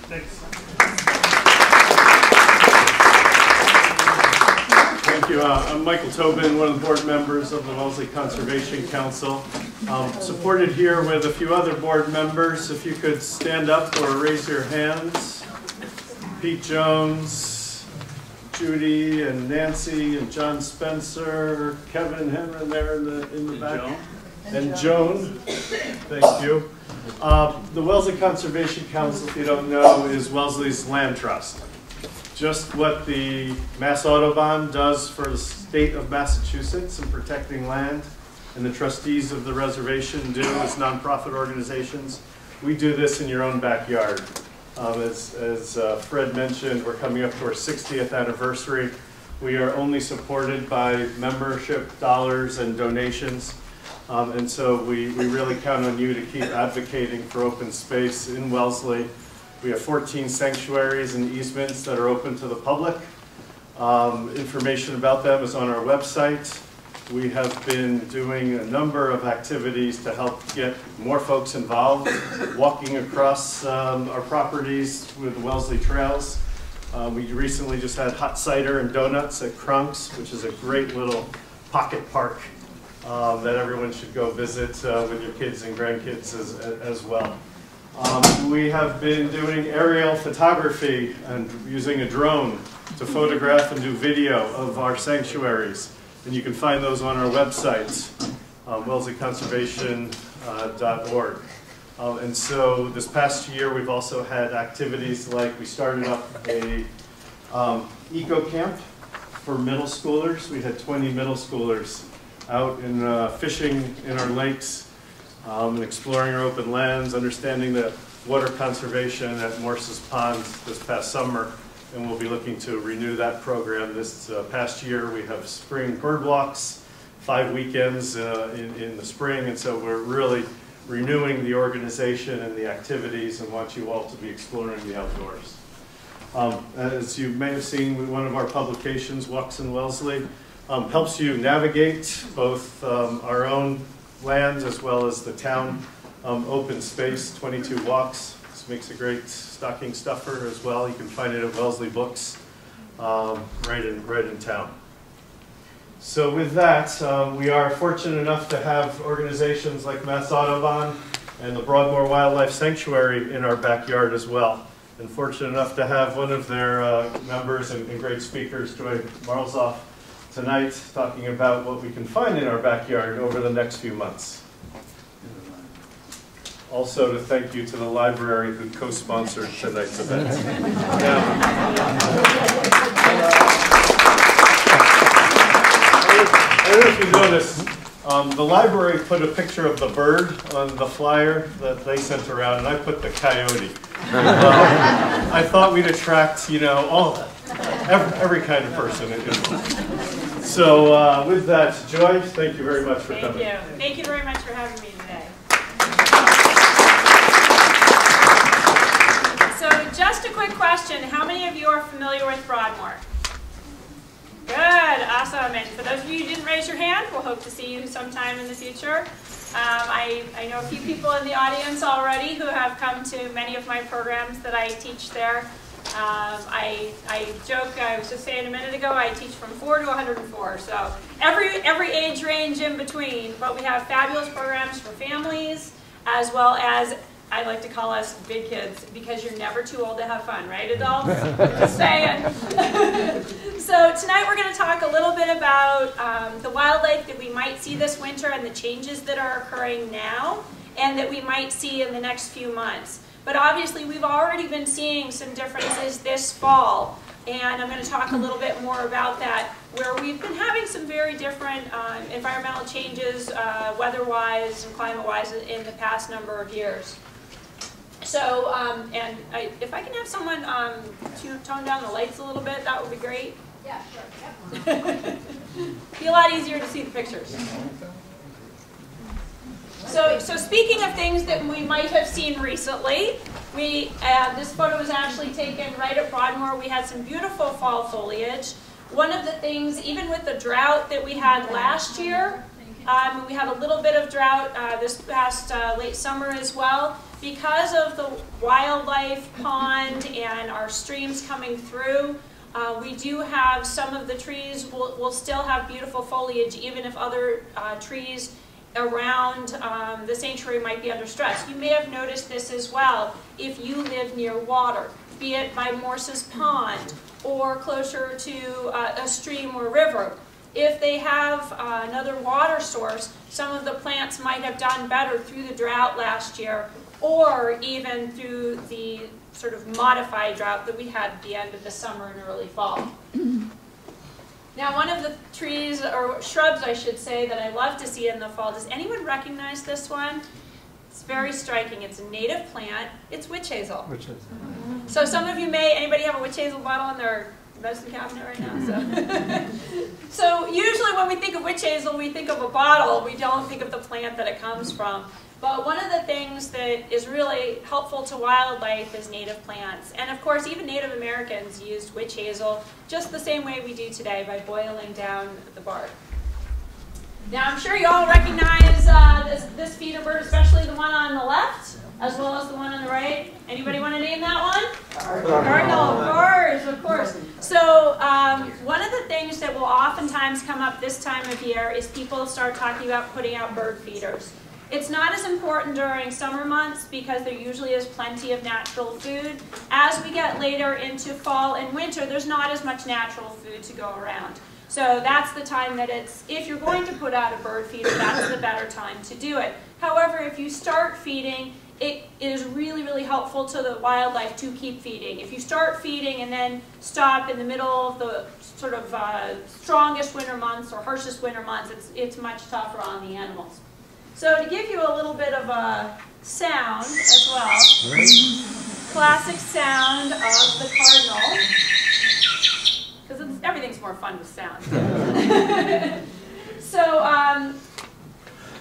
Thanks. Thank you. I'm Michael Tobin, one of the board members of the Wellesley Conservation Council. Supported here with a few other board members. If you could stand up or raise your hands. Pete Jones, Judy and Nancy and John Spencer, Kevin Henry there in the back. Joan. And Joan. Thank you. The Wellesley Conservation Council, if you don't know, is Wellesley's land trust. Just what the Mass Audubon does for the state of Massachusetts in protecting land, and the trustees of the reservation do as nonprofit organizations. We do this in your own backyard. As Fred mentioned, we're coming up to our 60th anniversary. We are only supported by membership dollars and donations. And so we really count on you to keep advocating for open space in Wellesley. We have 14 sanctuaries and easements that are open to the public. Information about them is on our website. We have been doing a number of activities to help get more folks involved, walking across our properties with the Wellesley Trails. We recently just had hot cider and donuts at Crunk's, which is a great little pocket park that everyone should go visit with your kids and grandkids as well. We have been doing aerial photography and using a drone to photograph and do video of our sanctuaries. And you can find those on our website, wellesleyconservation.org. And so this past year we've also had activities like we started up a eco camp for middle schoolers. We had 20 middle schoolers out in fishing in our lakes and exploring our open lands, understanding the water conservation at Morse's Pond this past summer. And we'll be looking to renew that program this past year. We have spring bird walks, 5 weekends in the spring, and so we're really renewing the organization and the activities and want you all to be exploring the outdoors. As you may have seen with one of our publications, Walks in Wellesley, helps you navigate both our own lands as well as the town open space, 22 walks. This makes a great stocking stuffer as well. You can find it at Wellesley Books right in town. So with that, we are fortunate enough to have organizations like Mass Audubon and the Broadmoor Wildlife Sanctuary in our backyard as well. And fortunate enough to have one of their members and great speakers, Joy Marlzoff, tonight talking about what we can find in our backyard over the next few months. Also to thank you to the library who co-sponsored tonight's event. I don't know if you noticed, the library put a picture of the bird on the flyer that they sent around, and I put the coyote. I thought we'd attract, you know, every kind of person. So with that, Joy, thank you very much for coming. Thank you. Thank you very much for having me today. So just a quick question. How many of you are familiar with Broadmoor? Good, awesome. And for those of you who didn't raise your hand, we'll hope to see you sometime in the future. I know a few people in the audience already who have come to many of my programs that I teach there. I joke, I was just saying a minute ago, I teach from 4 to 104, so every age range in between, but we have fabulous programs for families, as well as, I like to call us big kids, because you're never too old to have fun, right, adults? Just saying. So tonight we're going to talk a little bit about the wildlife that we might see this winter and the changes that are occurring now, and that we might see in the next few months. But obviously we've already been seeing some differences this fall, and I'm going to talk a little bit more about that, where we've been having some very different environmental changes, weather-wise and climate-wise, in the past number of years. So, if I can have someone tone down the lights a little bit, that would be great. Yeah, sure. Yep. Be a lot easier to see the pictures. So speaking of things that we might have seen recently, this photo was actually taken right at Broadmoor. We had some beautiful fall foliage. One of the things, even with the drought that we had last year, we had a little bit of drought this past late summer as well. because of the wildlife pond and our streams coming through, we do have some of the trees will still have beautiful foliage, even if other trees around the sanctuary might be under stress. You may have noticed this as well if you live near water, be it by Morse's Pond or closer to a stream or river. If they have another water source, some of the plants might have done better through the drought last year, or even through the sort of modified drought that we had at the end of the summer and early fall. Now, one of the trees, or shrubs I should say, that I love to see in the fall, does anyone recognize this one? It's very striking. It's a native plant. It's witch hazel. Witch hazel. So some of you may, anybody have a witch hazel bottle in their medicine cabinet right now? So usually when we think of witch hazel, we think of a bottle. We don't think of the plant that it comes from. But one of the things that is really helpful to wildlife is native plants. And of course, even Native Americans used witch hazel just the same way we do today, by boiling down the bark. Now, I'm sure you all recognize this feeder bird, especially the one on the left, as well as the one on the right. Anybody want to name that one? Cardinal, of course. So one of the things that will oftentimes come up this time of year is people start talking about putting out bird feeders. It's not as important during summer months because there usually is plenty of natural food. As we get later into fall and winter, there's not as much natural food to go around. So that's the time that if you're going to put out a bird feeder, that's the better time to do it. However, if you start feeding, it is really, really helpful to the wildlife to keep feeding. If you start feeding and then stop in the middle of the sort of strongest winter months or harshest winter months, it's much tougher on the animals. So to give you a little bit of a sound as well, classic sound of the cardinal, because everything's more fun with sound. So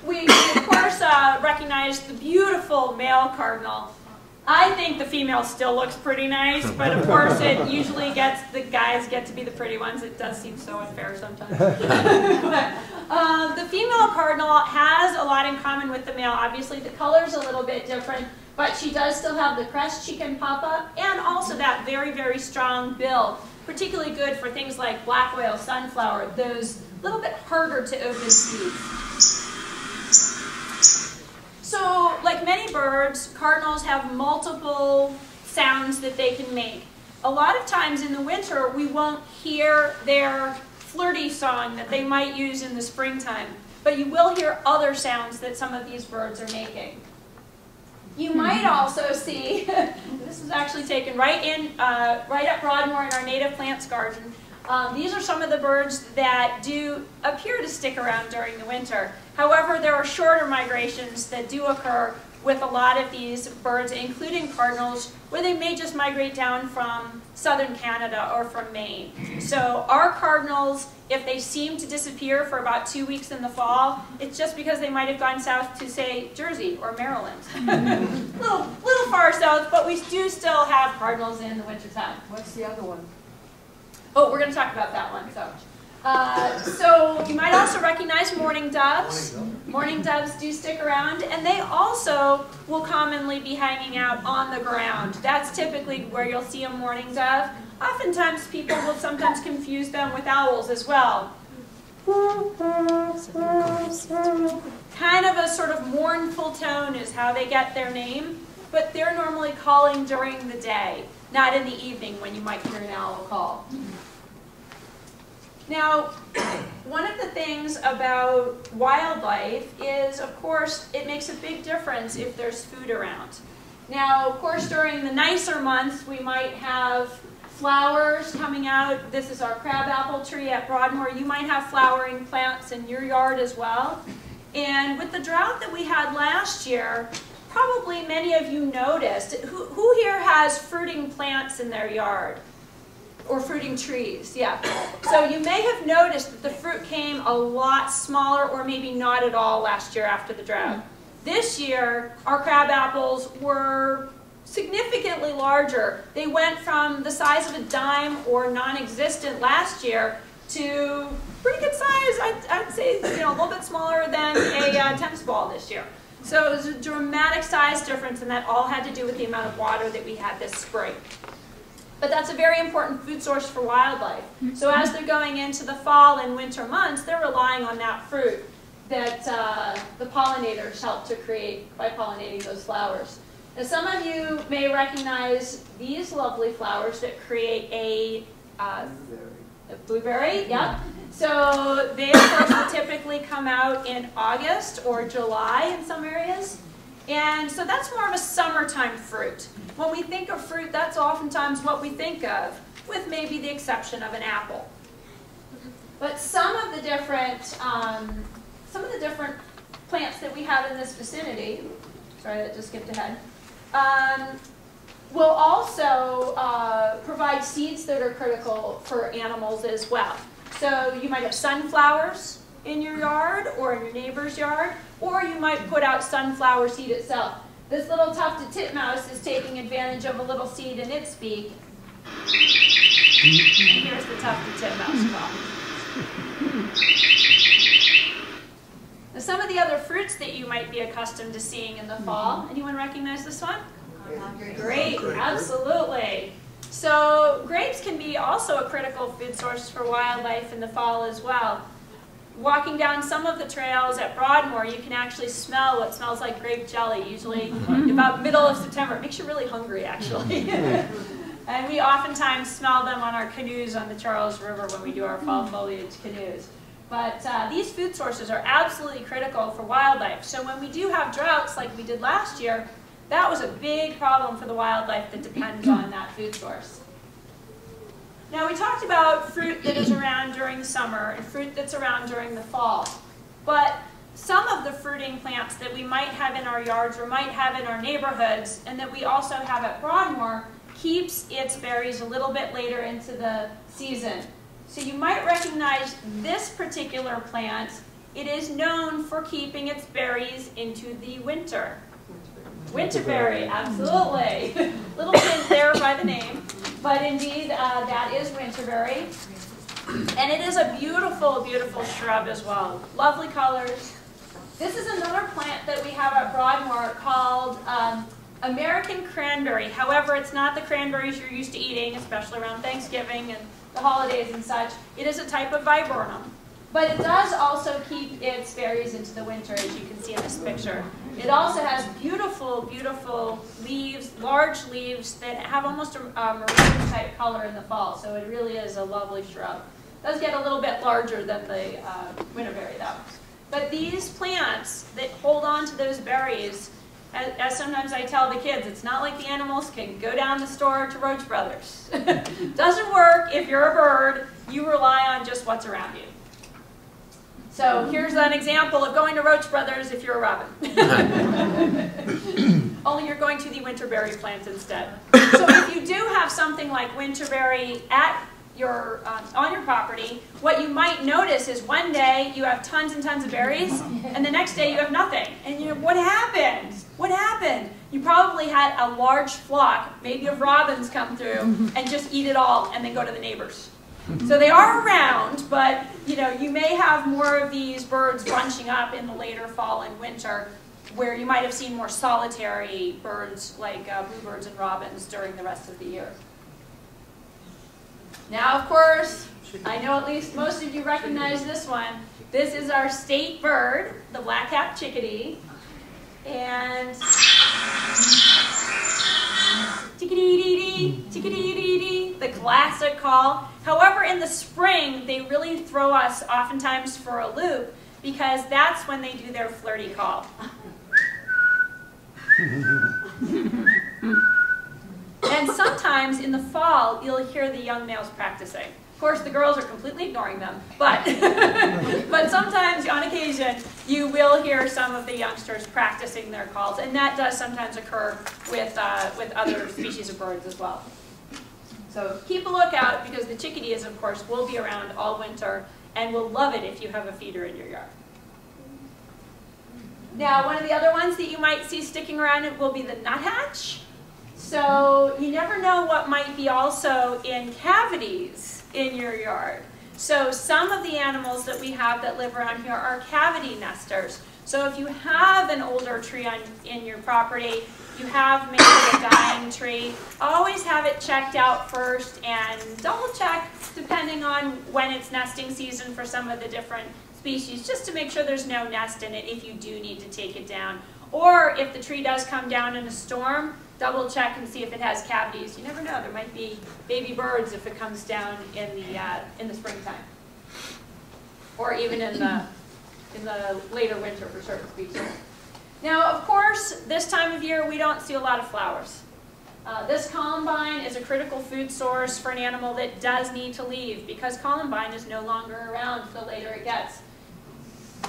we of course recognize the beautiful male cardinal. I think the female still looks pretty nice, but of course it usually the guys get to be the pretty ones. It does seem so unfair sometimes. But the female cardinal has a lot in common with the male. Obviously the color's a little bit different, but she does still have the crest she can pop up, and also that very, very strong bill, particularly good for things like black whale, sunflower, those little bit harder to open seeds. So, like many birds, cardinals have multiple sounds that they can make. A lot of times in the winter, we won't hear their flirty song that they might use in the springtime, but you will hear other sounds that some of these birds are making. You might also see, this was actually taken right at Broadmoor in our native plants garden. These are some of the birds that do appear to stick around during the winter. However, there are shorter migrations that do occur with a lot of these birds, including cardinals, where they may just migrate down from southern Canada or from Maine. So our cardinals, if they seem to disappear for about 2 weeks in the fall, it's just because they might have gone south to, say, Jersey or Maryland. little far south, but we do still have cardinals in the wintertime. What's the other one? Oh, we're going to talk about that one. So you might also recognize mourning doves. Mourning doves do stick around, and they also will commonly be hanging out on the ground. That's typically where you'll see a mourning dove. Oftentimes people will sometimes confuse them with owls as well. Kind of a sort of mournful tone is how they get their name, but they're normally calling during the day, not in the evening when you might hear an owl call. Now, one of the things about wildlife is, of course, it makes a big difference if there's food around. Now, of course, during the nicer months, we might have flowers coming out. This is our crabapple tree at Broadmoor. You might have flowering plants in your yard as well. And with the drought that we had last year, probably many of you noticed, who here has fruiting plants in their yard? Or fruiting trees, yeah. So you may have noticed that the fruit came a lot smaller or maybe not at all last year after the drought. This year, our crab apples were significantly larger. They went from the size of a dime or non-existent last year to pretty good size. I'd say a little bit smaller than a tennis ball this year. So it was a dramatic size difference, and that all had to do with the amount of water that we had this spring. But that's a very important food source for wildlife. So as they're going into the fall and winter months, they're relying on that fruit that the pollinators help to create by pollinating those flowers. Now some of you may recognize these lovely flowers that create a blueberry. Yep. So they, of course, will typically come out in August or July in some areas. And so that's more of a summertime fruit. When we think of fruit, that's oftentimes what we think of, with maybe the exception of an apple. But some of the different plants that we have in this vicinity, sorry, that just skipped ahead, will also provide seeds that are critical for animals as well. So you might have sunflowers in your yard or in your neighbor's yard, or you might put out sunflower seed itself. This little tufted titmouse is taking advantage of a little seed in its beak. And here's the tufted titmouse call. Now some of the other fruits that you might be accustomed to seeing in the fall, anyone recognize this one? Grape, absolutely. So grapes can be also a critical food source for wildlife in the fall as well. Walking down some of the trails at Broadmoor, you can actually smell what smells like grape jelly, usually about middle of September. It makes you really hungry, actually. And we oftentimes smell them on our canoes on the Charles River when we do our fall foliage canoes. But these food sources are absolutely critical for wildlife. So when we do have droughts like we did last year, that was a big problem for the wildlife that depends on that food source. Now we talked about fruit that is around during the summer and fruit that's around during the fall. But some of the fruiting plants that we might have in our yards or might have in our neighborhoods and that we also have at Broadmoor keeps its berries a little bit later into the season. So you might recognize this particular plant. It is known for keeping its berries into the winter. Winterberry, absolutely. Little hint there by the name, but indeed that is winterberry. And it is a beautiful, beautiful shrub as well. Lovely colors. This is another plant that we have at Broadmoor called American cranberry. However, it's not the cranberries you're used to eating, especially around Thanksgiving and the holidays and such. It is a type of viburnum. But it does also keep its berries into the winter, as you can see in this picture. It also has beautiful, beautiful leaves, large leaves that have almost a maroon type color in the fall. So it really is a lovely shrub. It does get a little bit larger than the winterberry though. But these plants that hold on to those berries, as sometimes I tell the kids, it's not like the animals can go down the store to Roach Brothers. Doesn't work if you're a bird. You rely on just what's around you. So here's an example of going to Roach Brothers if you're a robin. Only you're going to the winterberry plant instead. So if you do have something like winterberry at your, on your property, what you might notice is one day you have tons and tons of berries, and the next day you have nothing. And you know, what happened? What happened? You probably had a large flock, maybe of robins come through, and just eat it all, and then go to the neighbors. So they are around, but you know, you may have more of these birds bunching up in the later fall and winter, where you might have seen more solitary birds like bluebirds and robins during the rest of the year. Now, of course, I know at least most of you recognize this one. This is our state bird, the black-capped chickadee. And chickadee-dee-dee, chickadee-dee-dee, the classic call. However, in the spring, they really throw us oftentimes for a loop because that's when they do their flirty call. And sometimes in the fall, you'll hear the young males practicing. Of course, the girls are completely ignoring them, but, but sometimes, on occasion, you will hear some of the youngsters practicing their calls, and that does sometimes occur with other species of birds as well. So keep a lookout, because the chickadees, of course, will be around all winter, and will love it if you have a feeder in your yard. Now, one of the other ones that you might see sticking around will be the nuthatch. So you never know what might be also in cavities in your yard. So some of the animals that we have that live around here are cavity nesters. So if you have an older tree in your property, you have maybe a dying tree, always have it checked out first and double check depending on when it's nesting season for some of the different species, just to make sure there's no nest in it if you do need to take it down. Or if the tree does come down in a storm, double check and see if it has cavities. You never know, there might be baby birds if it comes down in the springtime. Or even in the later winter for certain species. Now, of course, this time of year we don't see a lot of flowers. This columbine is a critical food source for an animal that does need to leave because columbine is no longer around the later it gets.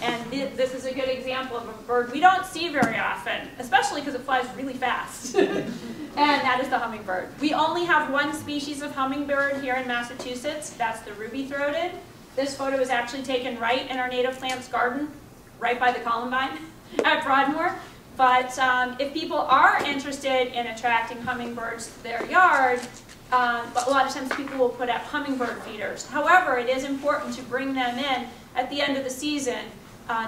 And this is a good example of a bird we don't see very often, especially because it flies really fast. And that is the hummingbird. We only have one species of hummingbird here in Massachusetts. That's the ruby-throated. This photo is actually taken right in our native plants garden, right by the columbine at Broadmoor. But if people are interested in attracting hummingbirds to their yard, but a lot of times people will put out hummingbird feeders. However, it is important to bring them in at the end of the season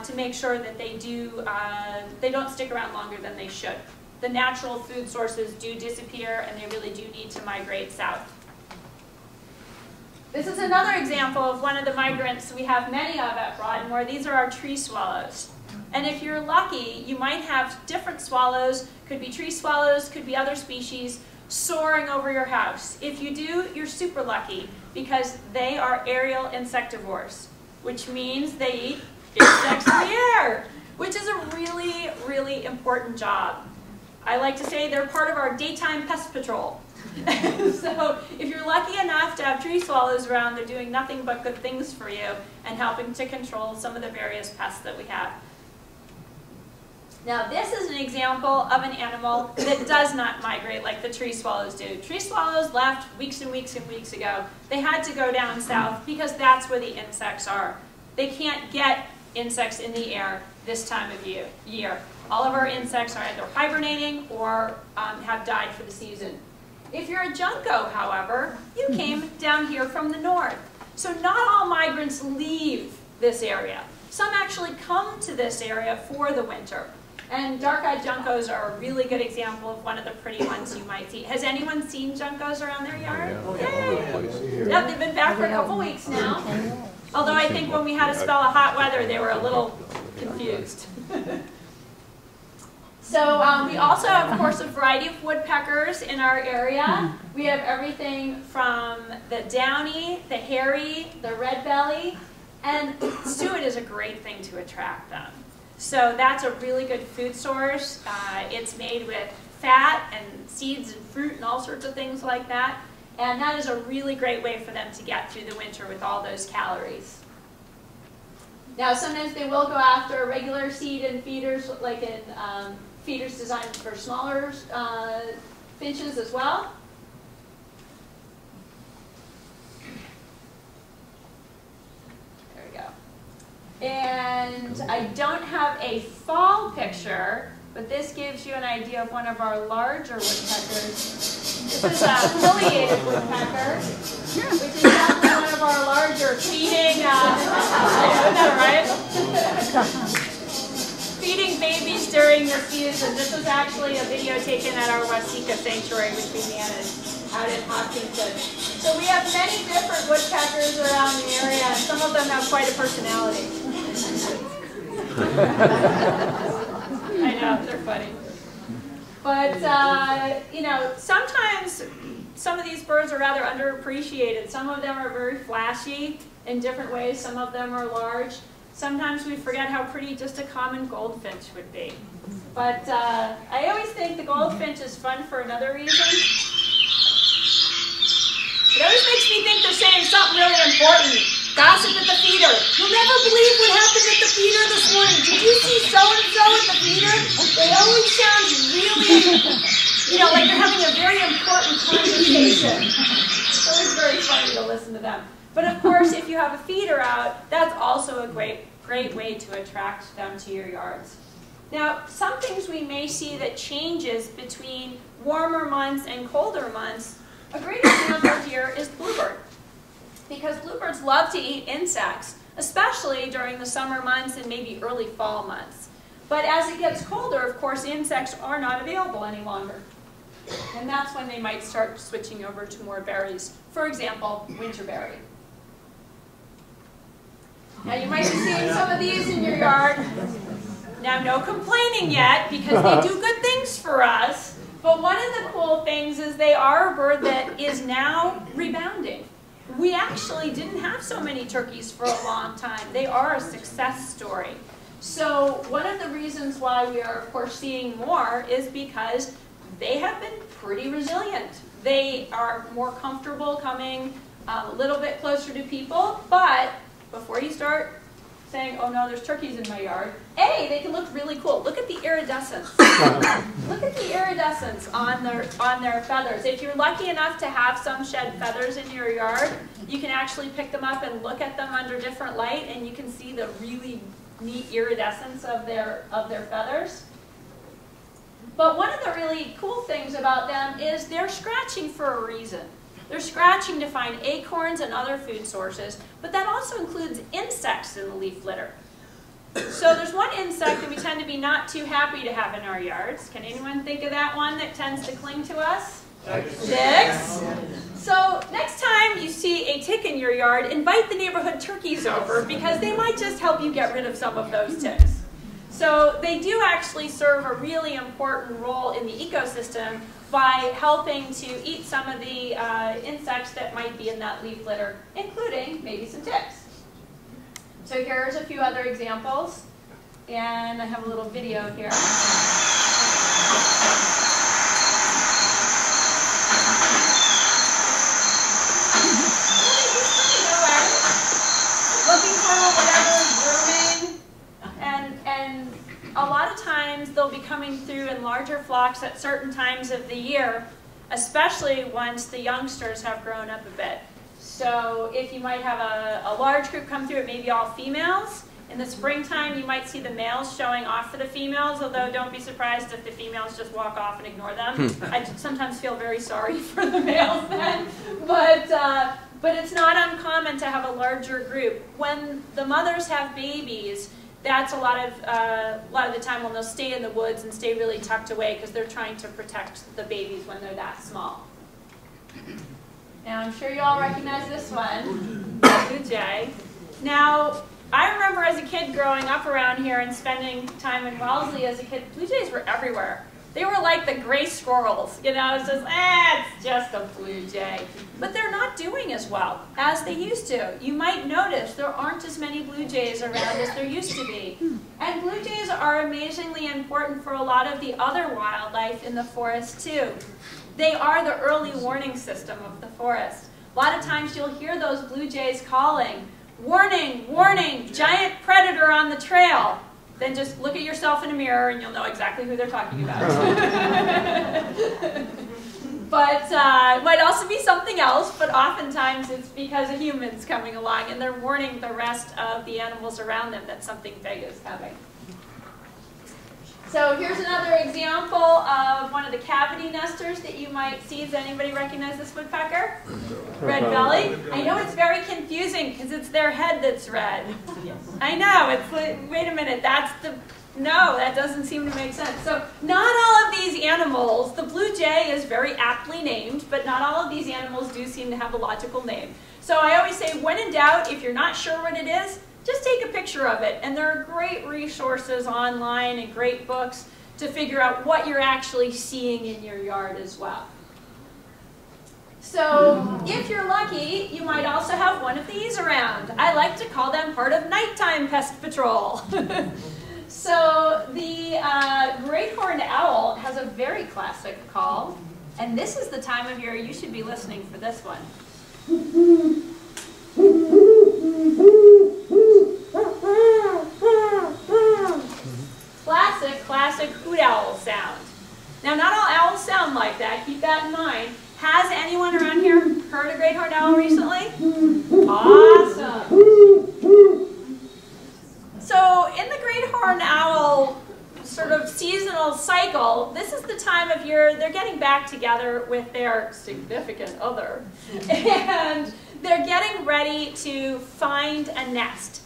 to make sure that they don't stick around longer than they should. The natural food sources do disappear and they really do need to migrate south. This is another example of one of the migrants we have many of at Broadmoor. These are our tree swallows. And if you're lucky, you might have different swallows, could be tree swallows, could be other species, soaring over your house. If you do, you're super lucky because they are aerial insectivores, which means they eat insects in the air, which is a really, really important job. I like to say they're part of our daytime pest patrol. So if you're lucky enough to have tree swallows around, they're doing nothing but good things for you and helping to control some of the various pests that we have. Now this is an example of an animal that does not migrate like the tree swallows do. Tree swallows left weeks and weeks and weeks ago. They had to go down south because that's where the insects are. They can't get insects in the air this time of year. All of our insects are either hibernating or have died for the season. If you're a junco, however, you came down here from the north. So not all migrants leave this area. Some actually come to this area for the winter. And dark-eyed juncos are a really good example of one of the pretty ones you might see. Has anyone seen juncos around their yard? Yay! Yep, they've been back for a couple weeks now. Although I think when we had a spell of hot weather, they were a little confused. So we also have, of course, a variety of woodpeckers in our area. We have everything from the downy, the hairy, the red belly, and suet is a great thing to attract them. So that's a really good food source. It's made with fat and seeds and fruit and all sorts of things like that. And that is a really great way for them to get through the winter with all those calories. Now sometimes they will go after regular seed and feeders, like in feeders designed for smaller finches as well. There we go. And I don't have a fall picture, but this gives you an idea of one of our larger woodpeckers. This is a pileated woodpecker, which is definitely one of our larger feeding, I know, right? Feeding babies during the season. This was actually a video taken at our Waseca sanctuary, which we manage out in Hopkinton. So we have many different woodpeckers around the area, and some of them have quite a personality. I know, they're funny. But, you know, sometimes some of these birds are rather underappreciated. Some of them are very flashy in different ways. Some of them are large. Sometimes we forget how pretty just a common goldfinch would be. But I always think the goldfinch is fun for another reason. It always makes me think they're saying something really important. Gossip at the feeder. You'll never believe what happened at the feeder this morning. Did you see so-and-so at the feeder? They always sound really, you know, like they're having a very important conversation. It's always very funny to listen to them. But of course, if you have a feeder out, that's also a great way to attract them to your yards. Now, some things we may see that changes between warmer months and colder months. A great example here is bluebird. Because bluebirds love to eat insects, especially during the summer months and maybe early fall months. But as it gets colder, of course, insects are not available any longer. And that's when they might start switching over to more berries. For example, winterberry. Now you might be seeing some of these in your yard. Now no complaining yet, because they do good things for us. But one of the cool things is they are a bird that is now rebounding. We actually didn't have so many turkeys for a long time. They are a success story. So one of the reasons why we are, of course, seeing more is because they have been pretty resilient. They are more comfortable coming a little bit closer to people, but before you start saying, oh no, there's turkeys in my yard, A, they can look really cool. Look at the iridescence. Look at the iridescence on their feathers. If you're lucky enough to have some shed feathers in your yard, you can actually pick them up and look at them under different light, and you can see the really neat iridescence of their feathers. But one of the really cool things about them is they're scratching for a reason. They're scratching to find acorns and other food sources, but that also includes insects in the leaf litter. So there's one insect that we tend to be not too happy to have in our yards. Can anyone think of that one that tends to cling to us? Ticks. So next time you see a tick in your yard, invite the neighborhood turkeys over, because they might just help you get rid of some of those ticks. So they do actually serve a really important role in the ecosystem by helping to eat some of the insects that might be in that leaf litter, including maybe some ticks. So here's a few other examples, and I have a little video here. Looking for whatever grooming, and a lot of times they'll be coming through in larger flocks at certain times of the year, especially once the youngsters have grown up a bit. So if you might have a large group come through, it may be all females. In the springtime, you might see the males showing off for the females, although don't be surprised if the females just walk off and ignore them. I sometimes feel very sorry for the males then, but it's not uncommon to have a larger group. When the mothers have babies, that's a lot of the time when they'll stay in the woods and stay really tucked away because they're trying to protect the babies when they're that small. Now I'm sure you all recognize this one, blue jay. Now I remember as a kid growing up around here and spending time in Wellesley as a kid, blue jays were everywhere. They were like the gray squirrels, you know, it's just a blue jay. But they're not doing as well as they used to. You might notice there aren't as many blue jays around as there used to be. And blue jays are amazingly important for a lot of the other wildlife in the forest too. They are the early warning system of the forest. A lot of times you'll hear those blue jays calling, warning, warning, giant predator on the trail. Then just look at yourself in a mirror and you'll know exactly who they're talking about. But it might also be something else, but oftentimes it's because a human's coming along and they're warning the rest of the animals around them that something big is coming. So here's another example of one of the cavity nesters that you might see. Does anybody recognize this woodpecker? Red belly. I know it's very confusing because it's their head that's red. I know, it's like, wait a minute, no, that doesn't seem to make sense. So not all of these animals, the blue jay is very aptly named, but not all of these animals do seem to have a logical name. So I always say, when in doubt, if you're not sure what it is, just take a picture of it. And there are great resources online and great books to figure out what you're actually seeing in your yard as well. So if you're lucky, you might also have one of these around. I like to call them part of nighttime pest patrol. So the great horned owl has a very classic call. And this is the time of year you should be listening for this one. Classic hoot owl sound. Now, not all owls sound like that. Keep that in mind. Has anyone around here heard a great horned owl recently? Awesome. So, in the great horned owl sort of seasonal cycle, this is the time of year they're getting back together with their significant other. And they're getting ready to find a nest.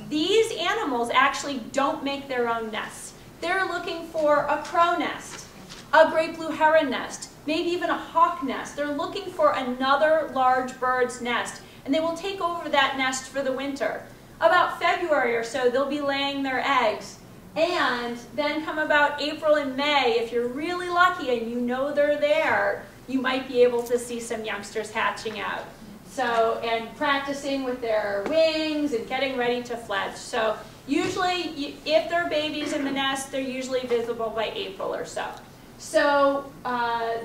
These animals actually don't make their own nests. they're looking for a crow nest, a great blue heron nest, maybe even a hawk nest. They're looking for another large bird's nest, and they will take over that nest for the winter. About February or so, they'll be laying their eggs. And then come about April and May, if you're really lucky and you know they're there, you might be able to see some youngsters hatching out. So, and practicing with their wings and getting ready to fledge. So usually, if they're babies in the nest, they're usually visible by April or so. So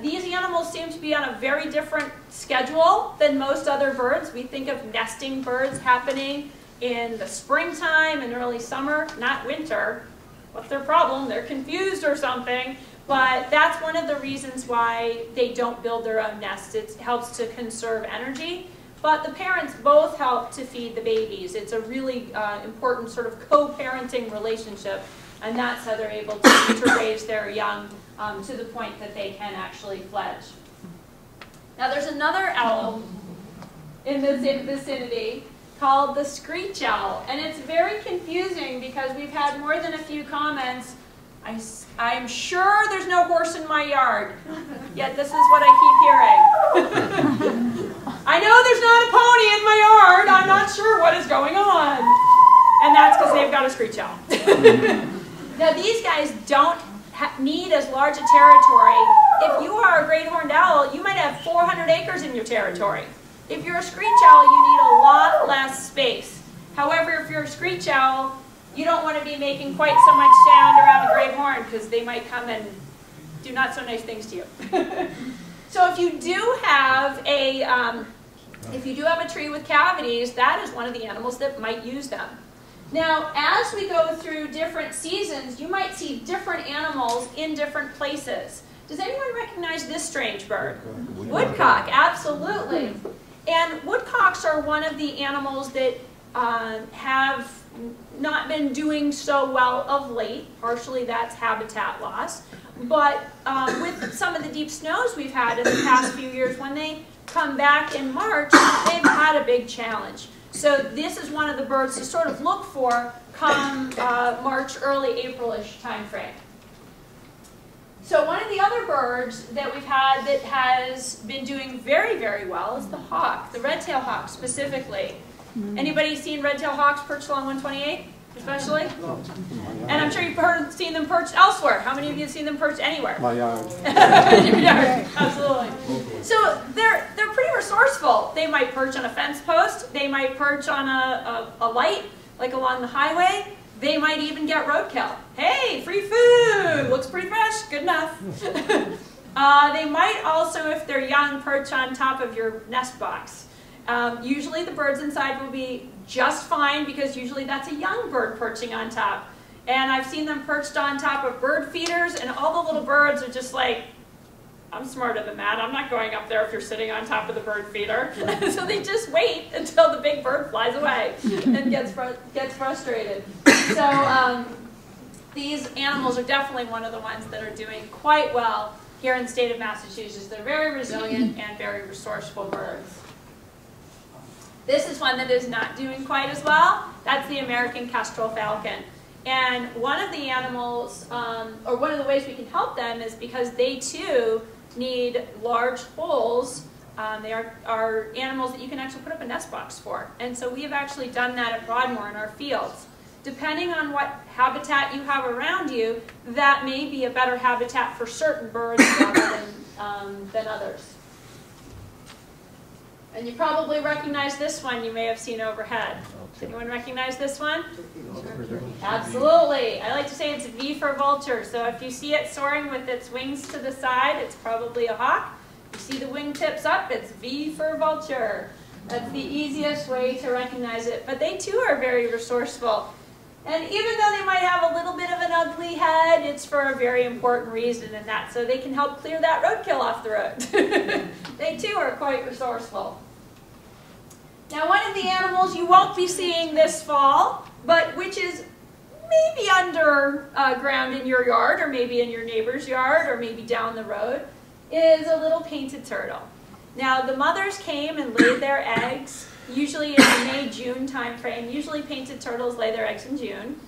these animals seem to be on a very different schedule than most other birds. We think of nesting birds happening in the springtime and early summer, not winter. What's their problem? They're confused or something. But that's one of the reasons why they don't build their own nests. It helps to conserve energy. But the parents both help to feed the babies. It's a really important sort of co-parenting relationship. And that's how they're able to raise their young to the point that they can actually fledge. Now there's another owl in this vicinity called the screech owl. And it's very confusing because we've had more than a few comments. I'm sure there's no horse in my yard, yet this is what I keep hearing. I know there's not a pony in my yard. I'm not sure what is going on. And that's because they've got a screech owl. Now these guys don't need as large a territory. If you are a great horned owl, you might have 400 acres in your territory. If you're a screech owl, you need a lot less space. However, if you're a screech owl, you don't want to be making quite so much sound around a great horn because they might come and do not so nice things to you. So if you do have a tree with cavities, that is one of the animals that might use them. Now, as we go through different seasons, you might see different animals in different places. Does anyone recognize this strange bird? Woodcock, absolutely. And woodcocks are one of the animals that have not been doing so well of late. Partially that's habitat loss. But with some of the deep snows we've had in the past few years, when they come back in March, they've had a big challenge. So this is one of the birds to sort of look for come March, early April-ish time frame. So one of the other birds that we've had that has been doing very, very well is the hawk, the red-tailed hawk specifically. Anybody seen red-tailed hawks perched along 128, especially? And I'm sure you've seen them perched elsewhere. How many of you have seen them perched anywhere? My yard. Your yard, absolutely. So they're pretty resourceful. They might perch on a fence post. They might perch on a light, like along the highway. They might even get roadkill. Hey, free food! Looks pretty fresh. Good enough. They might also, if they're young, perch on top of your nest box. Usually the birds inside will be just fine because usually that's a young bird perching on top. And I've seen them perched on top of bird feeders, and all the little birds are just like, I'm smarter than that. I'm not going up there if you're sitting on top of the bird feeder. So they just wait until the big bird flies away and gets frustrated. So these animals are definitely one of the ones that are doing quite well here in the state of Massachusetts. They're very resilient and very resourceful birds. This is one that is not doing quite as well. That's the American kestrel falcon. And one of the animals, or one of the ways we can help them is because they too need large holes. They are animals that you can actually put up a nest box for. And so we have actually done that at Broadmoor in our fields. Depending on what habitat you have around you, that may be a better habitat for certain birds rather than others. And you probably recognize this one you may have seen overhead. Anyone recognize this one? Absolutely. I like to say it's V for vulture. So if you see it soaring with its wings to the side, it's probably a hawk. You see the wingtips up, it's V for vulture. That's the easiest way to recognize it. But they too are very resourceful. And even though they might have a little bit of an ugly head, it's for a very important reason, and that's so they can help clear that roadkill off the road. They too are quite resourceful. Now, one of the animals you won't be seeing this fall, but which is maybe underground in your yard, or maybe in your neighbor's yard, or maybe down the road, is a little painted turtle. Now, the mothers came and laid their eggs, usually in the May-June time frame. Usually painted turtles lay their eggs in June.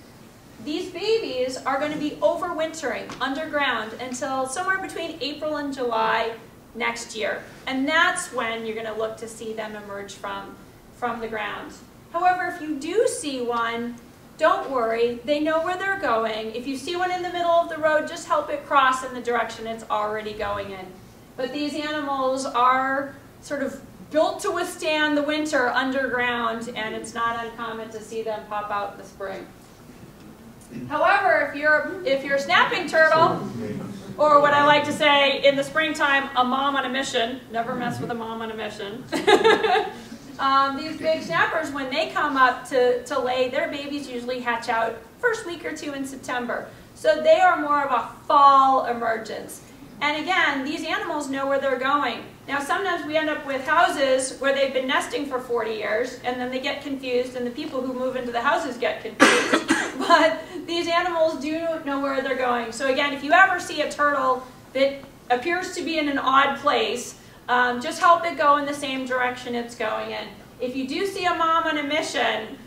these babies are going to be overwintering underground until somewhere between April and July next year. And that's when you're going to look to see them emerge from the ground. However, if you do see one, don't worry, they know where they're going. If you see one in the middle of the road, just help it cross in the direction it's already going in. But these animals are sort of built to withstand the winter underground, and it's not uncommon to see them pop out in the spring. However, if you're a snapping turtle, or what I like to say in the springtime, a mom on a mission, never mess with a mom on a mission. These big snappers, when they come up to lay, their babies usually hatch out first week or two in September. So they are more of a fall emergence. And again, these animals know where they're going. Now sometimes we end up with houses where they've been nesting for 40 years, and then they get confused, and the people who move into the houses get confused. But these animals do know where they're going. So again, if you ever see a turtle that appears to be in an odd place, just help it go in the same direction it's going in. If you do see a mom on a mission,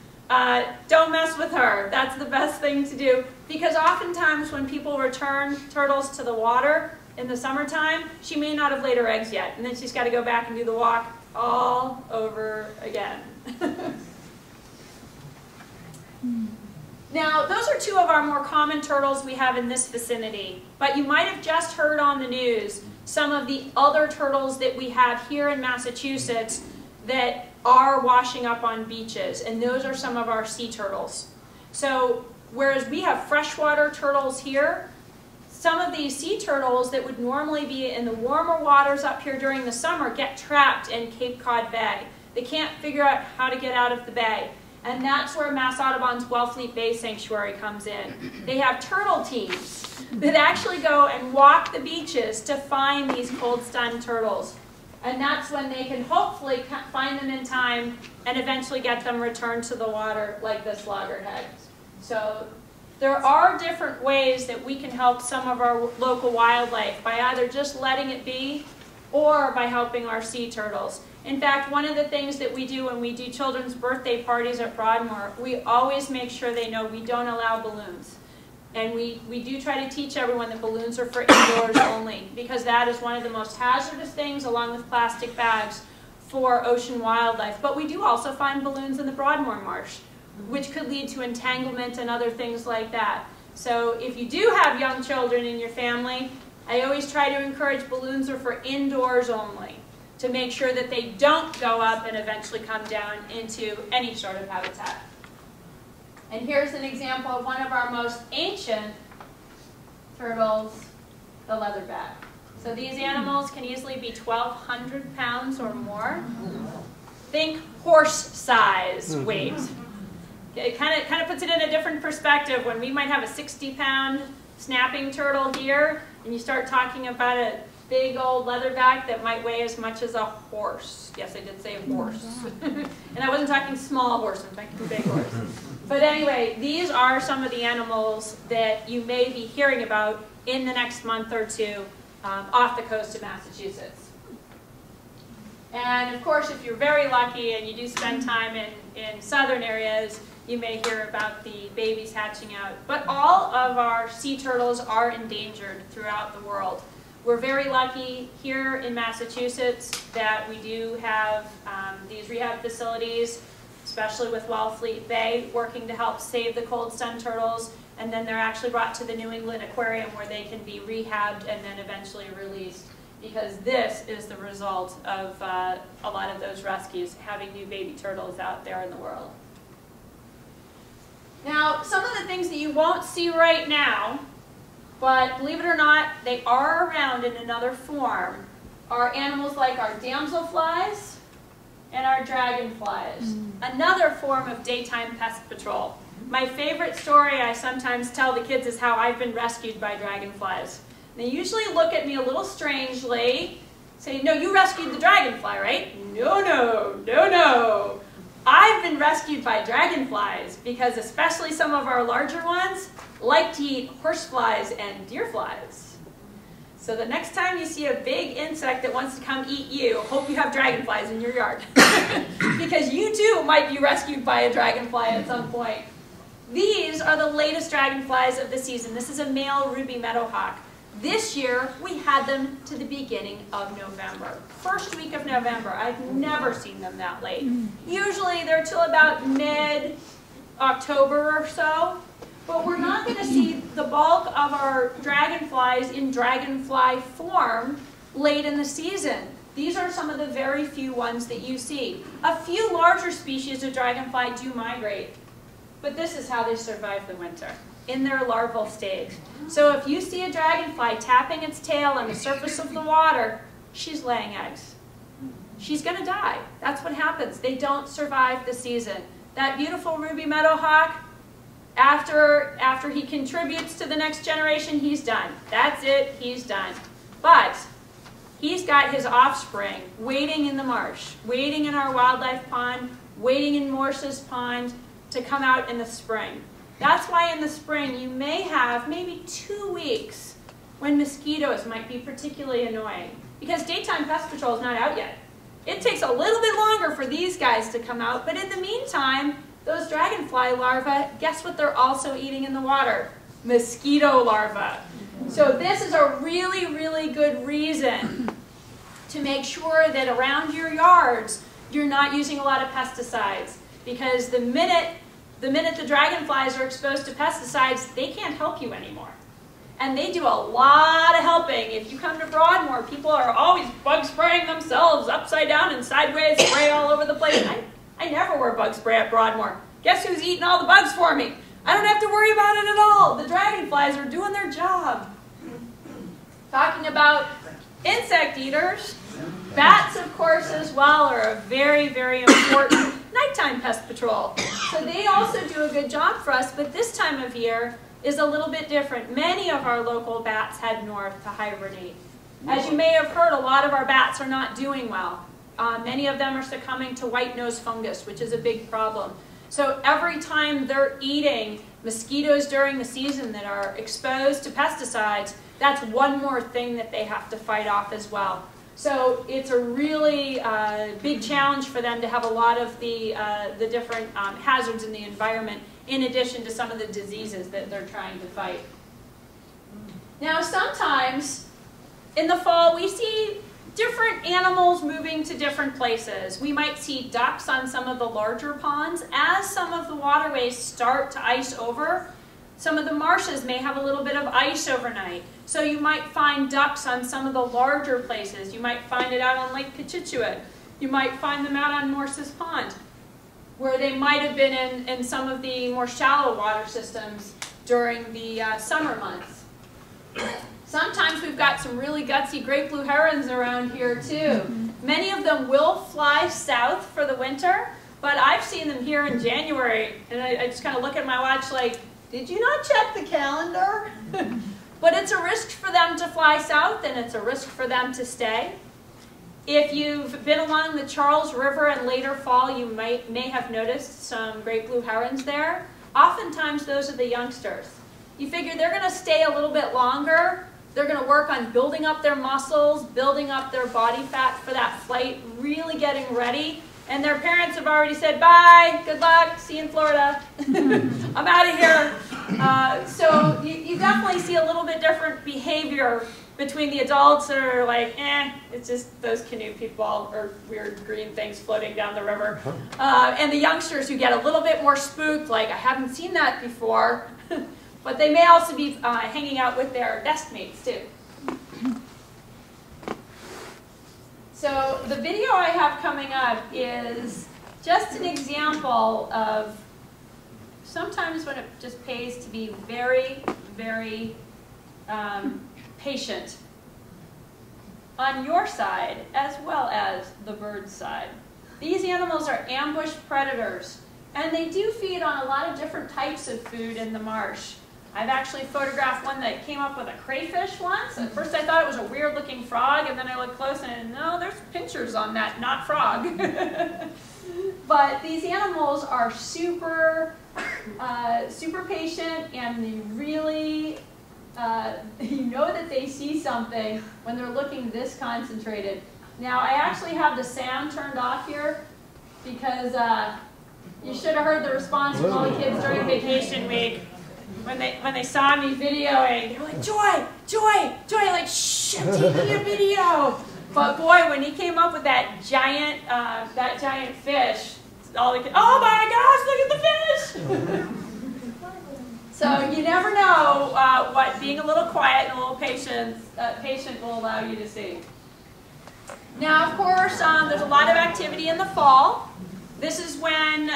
don't mess with her. That's the best thing to do. Because oftentimes when people return turtles to the water in the summertime, she may not have laid her eggs yet. And then she's got to go back and do the walk all over again. Now, those are two of our more common turtles we have in this vicinity. But you might have just heard on the news some of the other turtles that we have here in Massachusetts that are washing up on beaches. And those are some of our sea turtles. So, whereas we have freshwater turtles here, some of these sea turtles that would normally be in the warmer waters up here during the summer get trapped in Cape Cod Bay. They can't figure out how to get out of the bay. And that's where Mass Audubon's Wellfleet Bay Sanctuary comes in. They have turtle teams that actually go and walk the beaches to find these cold-stunned turtles. And that's when they can hopefully find them in time and eventually get them returned to the water like this loggerhead. So there are different ways that we can help some of our local wildlife by either just letting it be or by helping our sea turtles. In fact, one of the things that we do when we do children's birthday parties at Broadmoor, we always make sure they know we don't allow balloons. And we do try to teach everyone that balloons are for indoors only, because that is one of the most hazardous things, along with plastic bags, for ocean wildlife. But we do also find balloons in the Broadmoor marsh, which could lead to entanglement and other things like that. So if you do have young children in your family, I always try to encourage balloons are for indoors only, to make sure that they don't go up and eventually come down into any sort of habitat. And here's an example of one of our most ancient turtles, the leatherback. So these animals can easily be 1,200 pounds or more. Think horse size weight. It kind of puts it in a different perspective when we might have a 60-pound snapping turtle here, and you start talking about a big old leatherback that might weigh as much as a horse. Yes, I did say horse. And I wasn't talking small horse, I'm talking big horse. But anyway, these are some of the animals that you may be hearing about in the next month or two off the coast of Massachusetts. And of course, if you're very lucky and you do spend time in southern areas, you may hear about the babies hatching out. But all of our sea turtles are endangered throughout the world. We're very lucky here in Massachusetts that we do have these rehab facilities, especially with Wellfleet Bay, working to help save the cold-stunned turtles, and then they're actually brought to the New England Aquarium where they can be rehabbed and then eventually released, because this is the result of a lot of those rescues, having new baby turtles out there in the world. Now, some of the things that you won't see right now, but believe it or not, they are around in another form, are animals like our damselflies and our dragonflies, another form of daytime pest patrol. My favorite story I sometimes tell the kids is how I've been rescued by dragonflies. They usually look at me a little strangely, say, "No, you rescued the dragonfly, right?" "No, no, no, no. I've been rescued by dragonflies because especially some of our larger ones like to eat horseflies and deerflies. So the next time you see a big insect that wants to come eat you, hope you have dragonflies in your yard. Because you too might be rescued by a dragonfly at some point. These are the latest dragonflies of the season. This is a male ruby meadowhawk. This year, we had them to the beginning of November. First week of November. I've never seen them that late. Usually they're till about mid-October or so. But we're not going to see the bulk of our dragonflies in dragonfly form late in the season. These are some of the very few ones that you see. A few larger species of dragonfly do migrate. But this is how they survive the winter, in their larval stage. So if you see a dragonfly tapping its tail on the surface of the water, she's laying eggs. She's going to die. That's what happens. They don't survive the season. That beautiful ruby meadowhawk, after he contributes to the next generation, he's done. That's it. He's done. But he's got his offspring waiting in the marsh, waiting in our wildlife pond, waiting in Morse's pond, to come out in the spring. That's why in the spring you may have maybe 2 weeks when mosquitoes might be particularly annoying, because daytime pest patrol is not out yet. It takes a little bit longer for these guys to come out, but in the meantime, those dragonfly larvae, guess what they're also eating in the water? Mosquito larvae. So this is a really, really good reason to make sure that around your yards you're not using a lot of pesticides. Because the minute the dragonflies are exposed to pesticides, they can't help you anymore. And they do a lot of helping. If you come to Broadmoor, people are always bug spraying themselves upside down and sideways, spray all over the place. I never wear bug spray at Broadmoor. Guess who's eating all the bugs for me? I don't have to worry about it at all. The dragonflies are doing their job. Talking about insect eaters, bats, of course, as well, are a very, very important nighttime pest patrol. So they also do a good job for us, but this time of year is a little bit different. Many of our local bats head north to hibernate. As you may have heard, a lot of our bats are not doing well. Many of them are succumbing to white nose fungus, which is a big problem. So every time they're eating mosquitoes during the season that are exposed to pesticides, that's one more thing that they have to fight off as well. So it's a really big challenge for them to have a lot of the different hazards in the environment, in addition to some of the diseases that they're trying to fight. Now sometimes in the fall we see different animals moving to different places. We might see ducks on some of the larger ponds. As some of the waterways start to ice over, some of the marshes may have a little bit of ice overnight. So you might find ducks on some of the larger places. You might find it out on Lake Cochituate. You might find them out on Morse's Pond, where they might have been in some of the more shallow water systems during the summer months. Sometimes we've got some really gutsy great blue herons around here too. Many of them will fly south for the winter, but I've seen them here in January, and I just kind of look at my watch like, did you not check the calendar? But it's a risk for them to fly south, and it's a risk for them to stay. If you've been along the Charles River in later fall, you may have noticed some great blue herons there. Oftentimes those are the youngsters. You figure they're going to stay a little bit longer. They're going to work on building up their muscles, building up their body fat for that flight, really getting ready. And their parents have already said, bye, good luck, see you in Florida. I'm out of here. So you definitely see a little bit different behavior between the adults that are like, it's just those canoe people or weird green things floating down the river. And the youngsters who get a little bit more spooked, like, I haven't seen that before. But they may also be hanging out with their nest mates too. So the video I have coming up is just an example of sometimes when it just pays to be very, very patient on your side as well as the bird's side. These animals are ambush predators, and they do feed on a lot of different types of food in the marsh. I've actually photographed one that came up with a crayfish once. At first I thought it was a weird looking frog, and then I looked close and no, there's pinchers on that, not frog. But these animals are super patient, and they really, you know that they see something when they're looking this concentrated. Now I actually have the sound turned off here because You should have heard the response from all the kids during vacation week. When they saw me videoing, they were like, Joy, Joy, Joy, like, shh, I'm taking a video. But boy, when he came up with that giant fish, all the kids, oh my gosh, look at the fish! So you never know what being a little quiet and a little patient will allow you to see. Now, of course, there's a lot of activity in the fall. This is when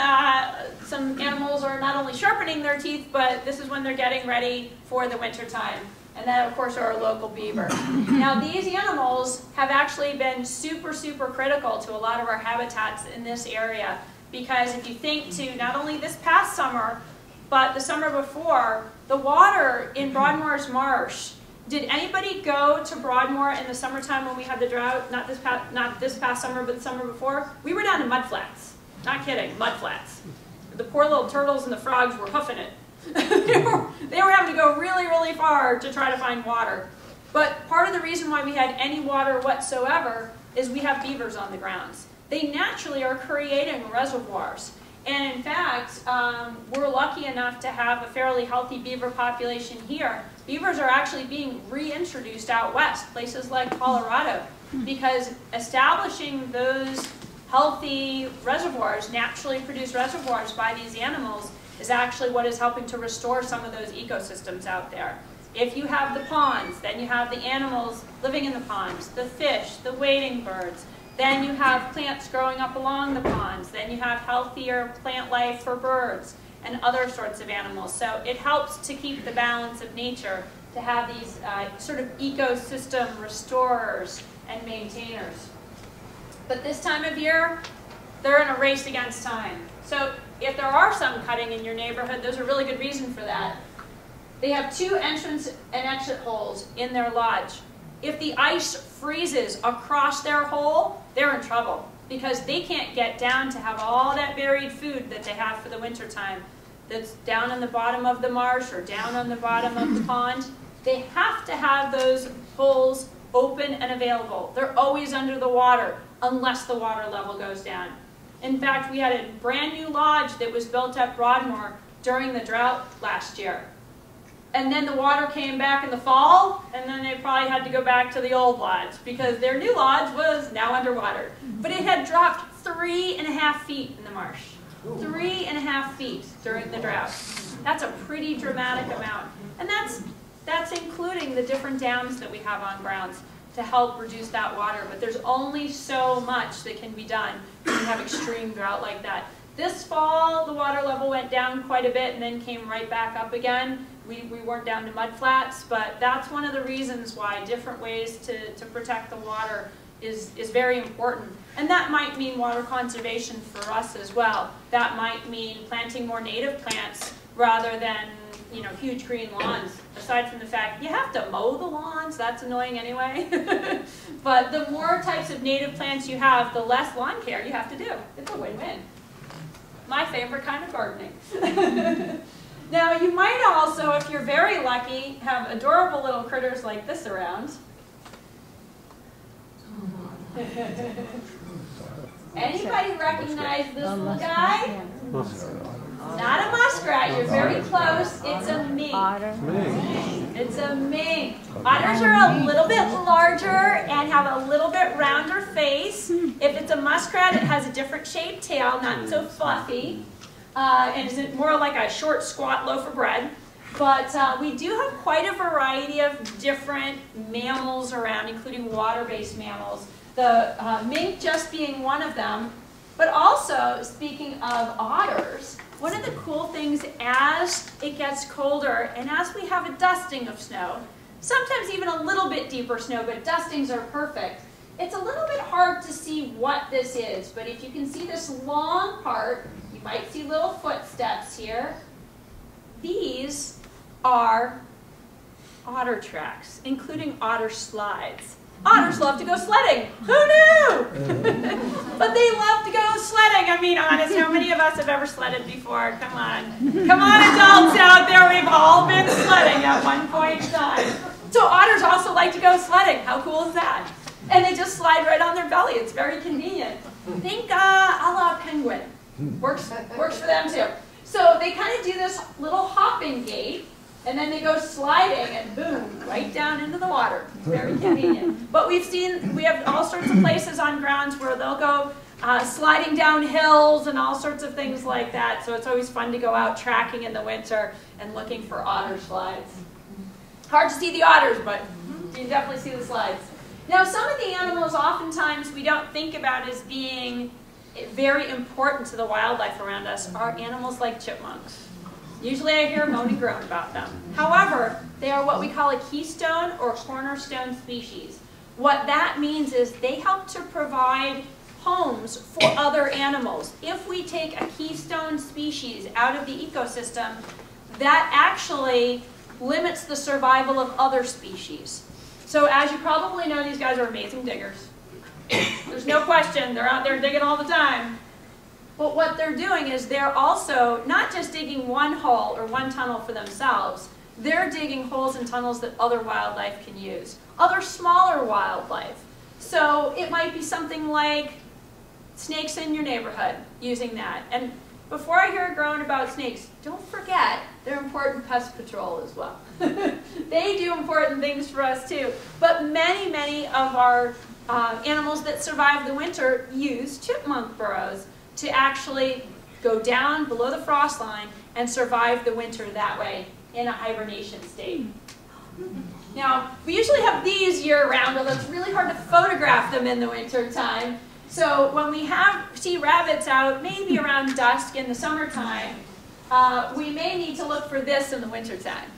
some animals are not only sharpening their teeth, but this is when they're getting ready for the winter time. And then, of course, are our local beaver. Now, these animals have actually been super, super critical to a lot of our habitats in this area. Because if you think to not only this past summer, but the summer before, the water in Broadmoor's marsh, did anybody go to Broadmoor in the summertime when we had the drought? Not this past summer, but the summer before? We were down to mud flats. Not kidding, mud flats. The poor little turtles and the frogs were hoofing it. they were having to go really, really far to try to find water. But part of the reason why we had any water whatsoever is we have beavers on the grounds. They naturally are creating reservoirs. And in fact, we're lucky enough to have a fairly healthy beaver population here. Beavers are actually being reintroduced out west, places like Colorado, because establishing those healthy reservoirs, naturally produced reservoirs by these animals, is actually what is helping to restore some of those ecosystems out there. If you have the ponds, then you have the animals living in the ponds, the fish, the wading birds. Then you have plants growing up along the ponds. Then you have healthier plant life for birds and other sorts of animals. So it helps to keep the balance of nature, to have these sort of ecosystem restorers and maintainers. But this time of year, they're in a race against time. So if there are some cutting in your neighborhood, there's a really good reason for that. They have 2 entrance and exit holes in their lodge. If the ice freezes across their hole, they're in trouble because they can't get down to have all that buried food that they have for the winter time that's down on the bottom of the marsh or down on the bottom of the pond. They have to have those holes open and available. They're always under the water unless the water level goes down. In fact, we had a brand new lodge that was built at Broadmoor during the drought last year. And then the water came back in the fall, and then they probably had to go back to the old lodge because their new lodge was now underwater. But it had dropped 3.5 feet in the marsh. 3.5 feet during the drought. That's a pretty dramatic amount. And that's including the different dams that we have on grounds to help reduce that water. But there's only so much that can be done when you have extreme drought like that. This fall, the water level went down quite a bit and then came right back up again. We weren't down to mud flats, but that's one of the reasons why different ways to protect the water is very important. And that might mean water conservation for us as well. That might mean planting more native plants rather than huge green lawns. Aside from the fact you have to mow the lawns, that's annoying anyway. But the more types of native plants you have, the less lawn care you have to do. It's a win-win. My favorite kind of gardening. Now, you might also, if you're very lucky, have adorable little critters like this around. Anybody recognize this little guy? Not a muskrat, you're very close. It's a mink. It's a mink. Otters are a little bit larger and have a little bit rounder face. If it's a muskrat, it has a different shaped tail, not so fluffy. And is more like a short, squat loaf of bread. But we do have quite a variety of different mammals around, including water-based mammals. The mink just being one of them. But also, speaking of otters, one of the cool things as it gets colder and as we have a dusting of snow, sometimes even a little bit deeper snow, but dustings are perfect, it's a little bit hard to see what this is. But if you can see this long part, you might see little footsteps here. These are otter tracks, including otter slides. Otters love to go sledding. Who knew? But they love to go sledding. I mean, honest, how many of us have ever sledded before? Come on. Come on, adults out there. We've all been sledding at one point in time. So otters also like to go sledding. How cool is that? And they just slide right on their belly. It's very convenient. Think a la penguin. Works for them too. So they kind of do this little hopping gait, and then they go sliding, and boom, right down into the water. It's very convenient. But we have all sorts of places on grounds where they'll go sliding down hills and all sorts of things like that. So it's always fun to go out tracking in the winter and looking for otter slides. Hard to see the otters, but you can definitely see the slides. Now, some of the animals oftentimes we don't think about as being very important to the wildlife around us are animals like chipmunks. Usually I hear moan and groan about them. However, they are what we call a keystone or cornerstone species. What that means is they help to provide homes for other animals. If we take a keystone species out of the ecosystem, that actually limits the survival of other species. So as you probably know, these guys are amazing diggers. There's no question, they're out there digging all the time. But what they're doing is they're also not just digging one hole or one tunnel for themselves, they're digging holes and tunnels that other wildlife can use. Other smaller wildlife. So it might be something like snakes in your neighborhood using that. And before I hear a groan about snakes, don't forget they're important pest patrol as well. They do important things for us too. But many, many of our animals that survive the winter use chipmunk burrows to actually go down below the frost line and survive the winter that way in a hibernation state. Now, we usually have these year-round, although it's really hard to photograph them in the winter time. So when we see rabbits out, maybe around dusk in the summertime, we may need to look for this in the wintertime.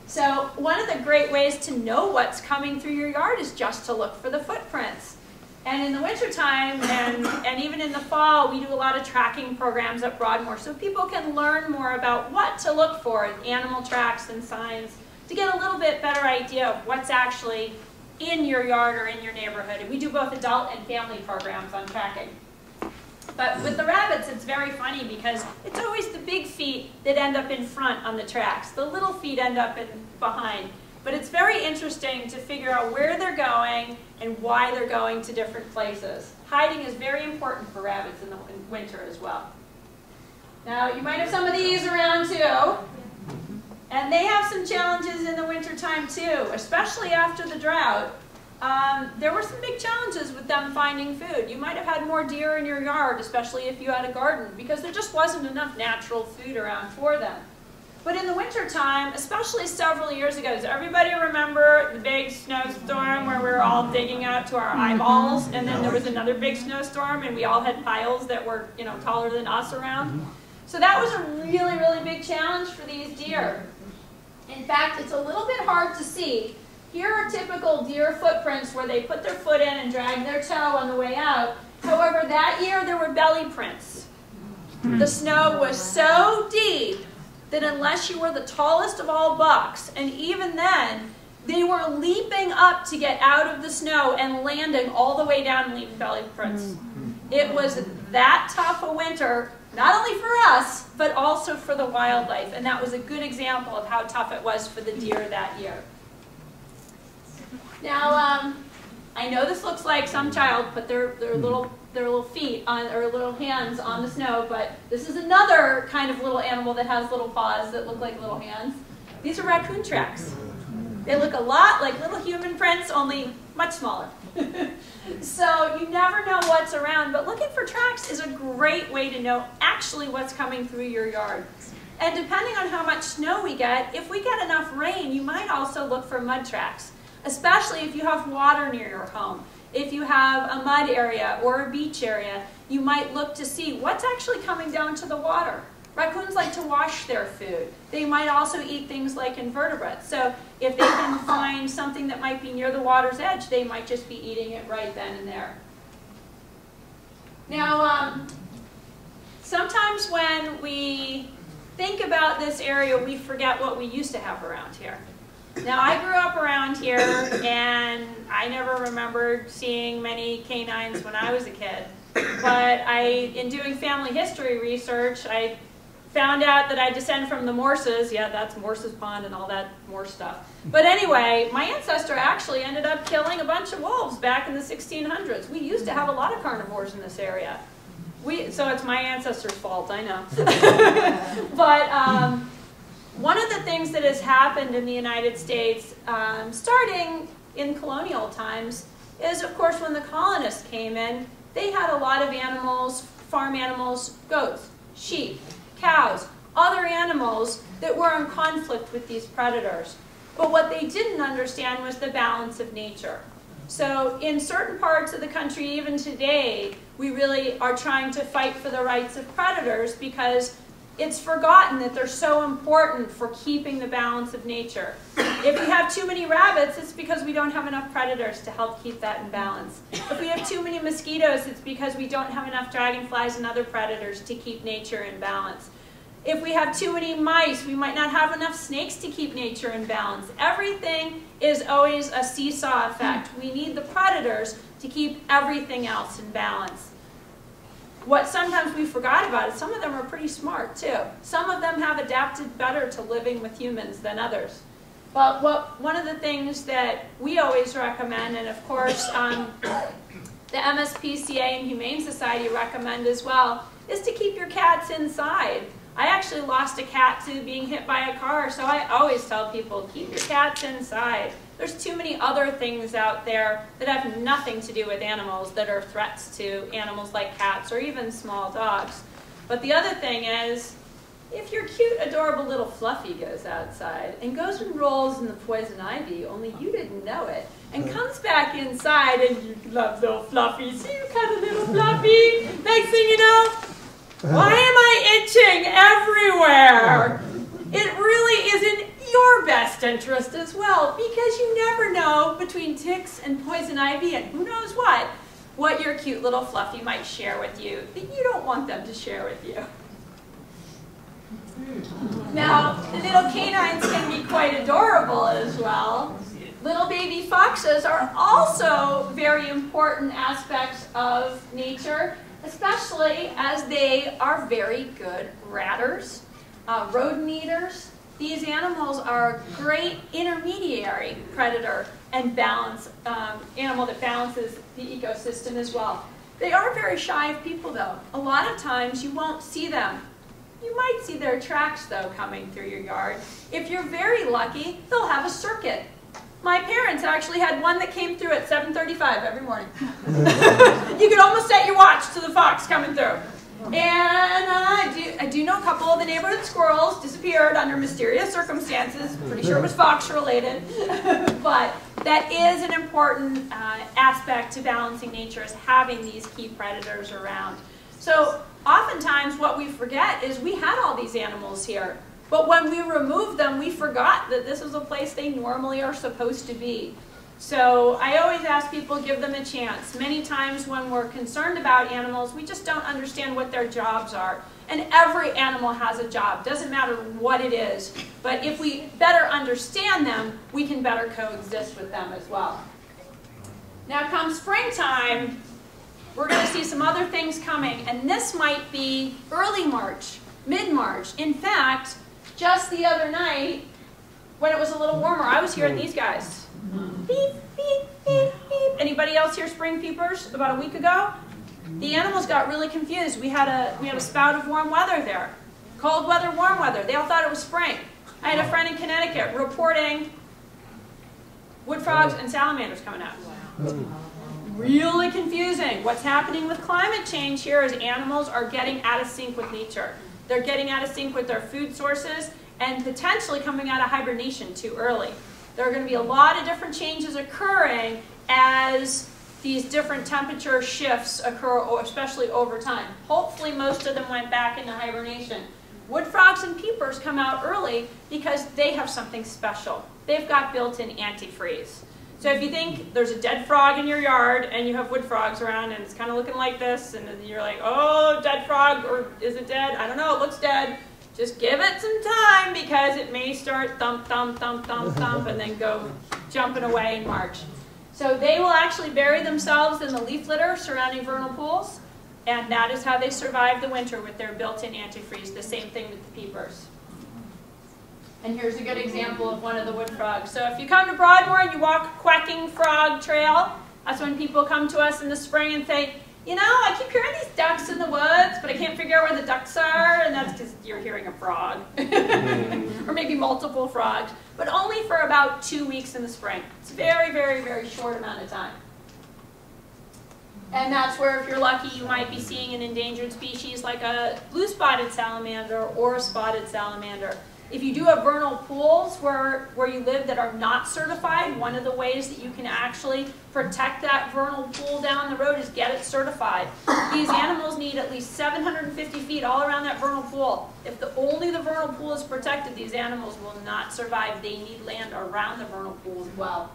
So one of the great ways to know what's coming through your yard is just to look for the footprints. And in the wintertime and even in the fall, we do a lot of tracking programs at Broadmoor so people can learn more about what to look for in animal tracks and signs to get a little bit better idea of what's actually in your yard or in your neighborhood. And we do both adult and family programs on tracking. But with the rabbits, it's very funny because it's always the big feet that end up in front on the tracks. The little feet end up behind. But it's very interesting to figure out where they're going and why they're going to different places. Hiding is very important for rabbits in the winter as well. Now, you might have some of these around too. And they have some challenges in the wintertime too, especially after the drought. There were some big challenges with them finding food. You might have had more deer in your yard, especially if you had a garden, because there just wasn't enough natural food around for them. But in the wintertime, especially several years ago, does everybody remember the big snowstorm where we were all digging out to our eyeballs, and then there was another big snowstorm and we all had piles that were, taller than us around? So that was a really, really big challenge for these deer. In fact, it's a little bit hard to see. Here are typical deer footprints where they put their foot in and drag their toe on the way out. However, that year there were belly prints. The snow was so deep that unless you were the tallest of all bucks, and even then, they were leaping up to get out of the snow and landing all the way down and leaving belly prints. It was that tough a winter, not only for us, but also for the wildlife. And that was a good example of how tough it was for the deer that year. Now, I know this looks like some child put their little feet on, or little hands on the snow, but this is another kind of little animal that has little paws that look like little hands. These are raccoon tracks. They look a lot like little human prints, only much smaller. So you never know what's around, but looking for tracks is a great way to know actually what's coming through your yard. And depending on how much snow we get, if we get enough rain, you might also look for mud tracks, especially if you have water near your home. If you have a mud area or a beach area, you might look to see what's actually coming down to the water. Raccoons like to wash their food. They might also eat things like invertebrates. So if they can find something that might be near the water's edge, they might just be eating it right then and there. Now, sometimes when we think about this area, we forget what we used to have around here. Now, I grew up around here, and I never remembered seeing many canines when I was a kid. But in doing family history research, I found out that I descend from the Morses. Yeah, that's Morse's Pond and all that Morse stuff. But anyway, my ancestor actually ended up killing a bunch of wolves back in the 1600s. We used to have a lot of carnivores in this area. So it's my ancestors' fault, I know. But one of the things that has happened in the United States, starting in colonial times, is of course when the colonists came in, they had a lot of animals, farm animals, goats, sheep, cows, other animals that were in conflict with these predators. But what they didn't understand was the balance of nature. So in certain parts of the country, even today, we really are trying to fight for the rights of predators because it's forgotten that they're so important for keeping the balance of nature. If we have too many rabbits, it's because we don't have enough predators to help keep that in balance. If we have too many mosquitoes, it's because we don't have enough dragonflies and other predators to keep nature in balance. If we have too many mice, we might not have enough snakes to keep nature in balance. Everything is always a seesaw effect. We need the predators to keep everything else in balance. What sometimes we forgot about is some of them are pretty smart too. Some of them have adapted better to living with humans than others. But one of the things that we always recommend, and of course the MSPCA and Humane Society recommend as well, is to keep your cats inside. I actually lost a cat to being hit by a car, so I always tell people, keep your cats inside. There's too many other things out there that have nothing to do with animals that are threats to animals like cats or even small dogs. But the other thing is, if your cute, adorable little Fluffy goes outside and goes and rolls in the poison ivy, only you didn't know it, and comes back inside and you love little Fluffy, so you cut a little Fluffy, next thing you know, why am I itching everywhere? It really is in your best interest as well, because you never know between ticks and poison ivy and who knows what your cute little Fluffy might share with you that you don't want them to share with you. Now, little canines can be quite adorable as well. Little baby foxes are also very important aspects of nature, especially as they are very good ratters, rodent eaters. These animals are a great intermediary predator and animal that balances the ecosystem as well. They are very shy of people though. A lot of times you won't see them. You might see their tracks though coming through your yard. If you're very lucky, they'll have a circuit. My parents actually had one that came through at 7:35 every morning. You could almost set your watch to the fox coming through. And I do know a couple of the neighborhood squirrels disappeared under mysterious circumstances. Pretty sure it was fox related. But that is an important aspect to balancing nature, is having these key predators around. So oftentimes what we forget is we had all these animals here. But when we removed them, we forgot that this is a place they normally are supposed to be. So I always ask people, give them a chance. Many times when we're concerned about animals, we just don't understand what their jobs are. And every animal has a job, doesn't matter what it is. But if we better understand them, we can better coexist with them as well. Now come springtime, we're going to see some other things coming. And this might be early March, mid-March. In fact, just the other night, when it was a little warmer, I was hearing these guys. Beep, beep, beep, beep. Anybody else hear spring peepers about a week ago? The animals got really confused. We had a spout of warm weather there. Cold weather, warm weather. They all thought it was spring. I had a friend in Connecticut reporting wood frogs and salamanders coming out. Really confusing. What's happening with climate change here is animals are getting out of sync with nature. They're getting out of sync with their food sources and potentially coming out of hibernation too early. There are going to be a lot of different changes occurring as these different temperature shifts occur, especially over time. Hopefully most of them went back into hibernation. Wood frogs and peepers come out early because they have something special. They've got built-in antifreeze. So if you think there's a dead frog in your yard and you have wood frogs around and it's kind of looking like this and you're like, oh, dead frog, or is it dead? I don't know, it looks dead. Just give it some time because it may start thump, thump, thump, thump, thump, and then go jumping away in March. So they will actually bury themselves in the leaf litter surrounding vernal pools, and that is how they survive the winter with their built-in antifreeze. The same thing with the peepers. And here's a good example of one of the wood frogs. So if you come to Broadmoor and you walk Quacking Frog Trail, that's when people come to us in the spring and say, you know, I keep hearing these ducks in the woods, frog, or maybe multiple frogs, but only for about 2 weeks in the spring. It's a very, very, very short amount of time. And that's where, if you're lucky, you might be seeing an endangered species like a blue-spotted salamander or a spotted salamander. If you do have vernal pools where you live that are not certified, one of the ways that you can actually protect that vernal pool down the road is get it certified. These animals need at least 750 feet all around that vernal pool. If only the vernal pool is protected, these animals will not survive. They need land around the vernal pool as well.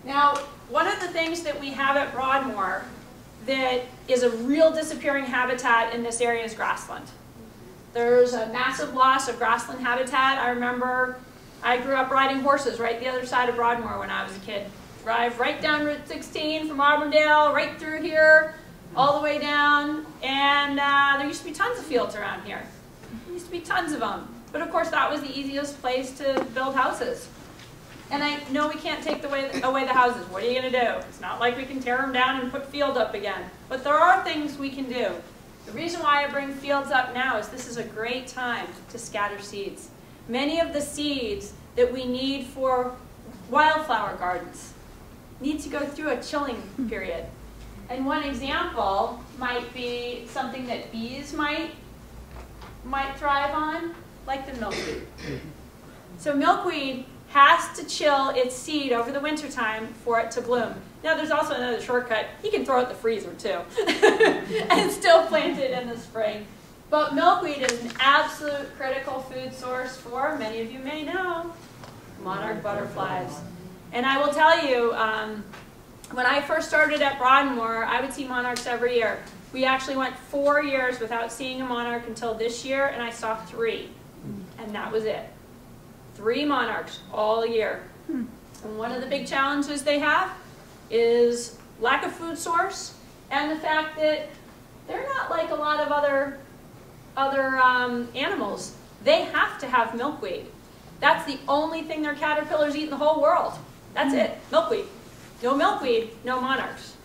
Now, one of the things that we have at Broadmoor that is a real disappearing habitat in this area is grassland. There's a massive loss of grassland habitat. I remember I grew up riding horses right the other side of Broadmoor when I was a kid. Drive right down Route 16 from Auburndale, right through here, all the way down. And there used to be tons of fields around here. There used to be tons of them. But of course, that was the easiest place to build houses. And I know we can't take away the houses. What are you going to do? It's not like we can tear them down and put field up again. But there are things we can do. The reason why I bring fields up now is this is a great time to scatter seeds. Many of the seeds that we need for wildflower gardens need to go through a chilling period. And one example might be something that bees might thrive on, like the milkweed. So milkweed has to chill its seed over the wintertime for it to bloom. Now there's also another shortcut. You can throw it in the freezer too and still plant it in the spring. But milkweed is an absolute critical food source for, many of you may know, monarch butterflies. And I will tell you, when I first started at Broadmoor, I would see monarchs every year. We actually went 4 years without seeing a monarch until this year, and I saw 3. And that was it. 3 monarchs all year. And one of the big challenges they have is lack of food source and the fact that they're not like a lot of other animals. They have to have milkweed. That's the only thing their caterpillars eat in the whole world. That's it, milkweed. No milkweed, no monarchs.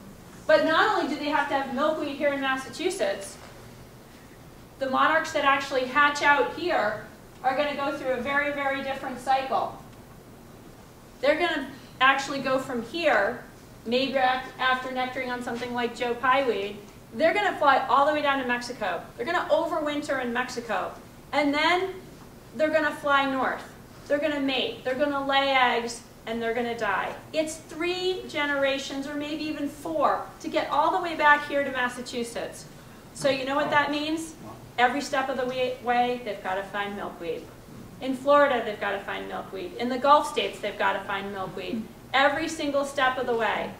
But not only do they have to have milkweed here in Massachusetts, the monarchs that actually hatch out here are going to go through a very, very different cycle. They're going to actually go from here, maybe after nectaring on something like Joe Pyeweed, they're going to fly all the way down to Mexico. They're going to overwinter in Mexico. And then they're going to fly north. They're going to mate. They're going to lay eggs, and they're going to die. It's 3 generations, or maybe even 4, to get all the way back here to Massachusetts. So you know what that means? Every step of the way, they've got to find milkweed. In Florida, they've got to find milkweed. In the Gulf states, they've got to find milkweed. Every single step of the way.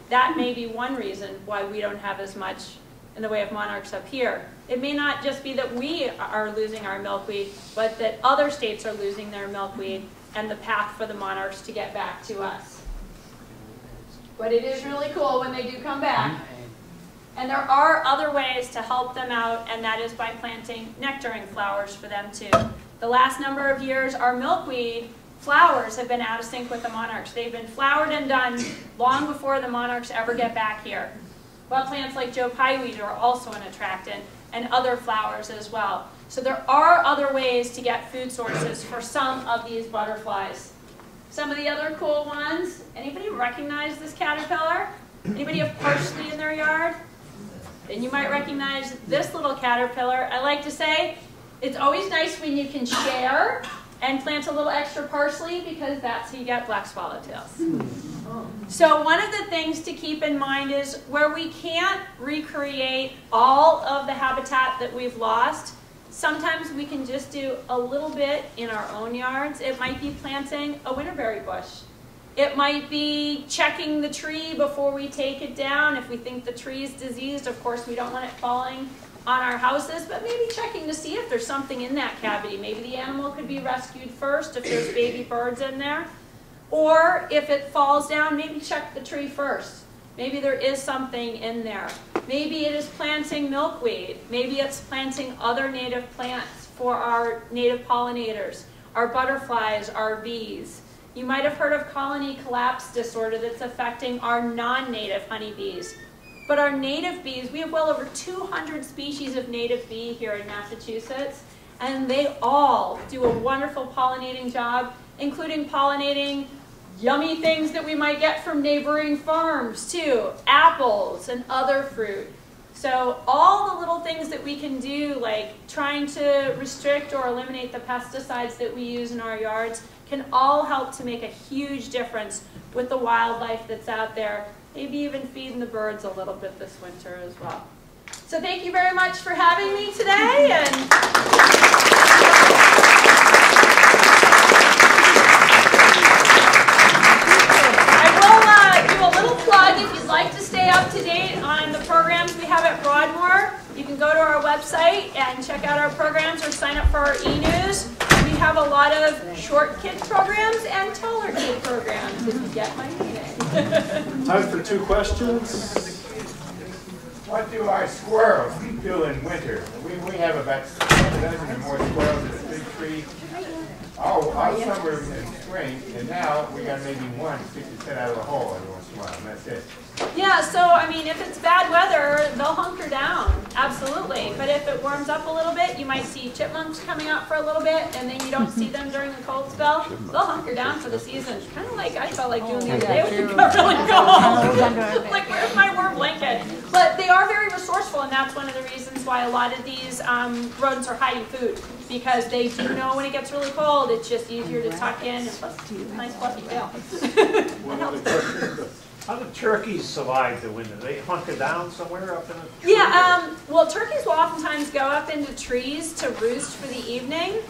That may be one reason why we don't have as much in the way of monarchs up here. It may not just be that we are losing our milkweed, but that other states are losing their milkweed and the path for the monarchs to get back to us. But it is really cool when they do come back. And there are other ways to help them out, and that is by planting nectaring flowers for them too. The last number of years, our milkweed flowers have been out of sync with the monarchs. They've been flowered and done long before the monarchs ever get back here. But plants like Joe Pyeweed are also an attractant, and other flowers as well. So there are other ways to get food sources for some of these butterflies. Some of the other cool ones, anybody recognize this caterpillar? Anybody have parsley in their yard? Then you might recognize this little caterpillar. I like to say, it's always nice when you can share and plant a little extra parsley, because that's how you get black swallowtails. So one of the things to keep in mind is where we can't recreate all of the habitat that we've lost, sometimes we can just do a little bit in our own yards. It might be planting a winterberry bush. It might be checking the tree before we take it down. If we think the tree is diseased, of course we don't want it falling on our houses, but maybe checking to see if there's something in that cavity. Maybe the animal could be rescued first if there's baby birds in there. Or if it falls down, maybe check the tree first. Maybe there is something in there. Maybe it is planting milkweed. Maybe it's planting other native plants for our native pollinators, our butterflies, our bees. You might have heard of colony collapse disorder that's affecting our non-native honeybees. but our native bees, we have well over 200 species of native bee here in Massachusetts, and they all do a wonderful pollinating job, including pollinating yummy things that we might get from neighboring farms too, apples and other fruit. So all the little things that we can do, like trying to restrict or eliminate the pesticides that we use in our yards, can all help to make a huge difference with the wildlife that's out there, maybe even feeding the birds a little bit this winter as well. So thank you very much for having me today. And if you'd like to stay up to date on the programs we have at Broadmoor, you can go to our website and check out our programs or sign up for our e-news. We have a lot of short kid programs and taller kid programs, if you get my meaning. Time for 2 questions. What do our squirrels do in winter? We have about 7 dozen or more squirrels in a big tree. All summer in spring, and now we got maybe one stick its head out of the hole every once in a while, and that's it. Yeah, so I mean, if it's bad weather, they'll hunker down, absolutely. But if it warms up a little bit, you might see chipmunks coming out for a little bit, and then you don't see them during the cold spell. They'll hunker down for the season. Kind of like I felt like doing the other day with the cover and go home. Like, where's my warm blanket? But they are very resourceful, and that's one of the reasons why a lot of these rodents are hiding food, because they do know when it gets really cold, it's just easier to tuck in, and plus, nice fluffy tail. One other question. How do turkeys survive the winter? They hunker down somewhere up in a tree? Yeah, well, turkeys will oftentimes go up into trees to roost for the evening.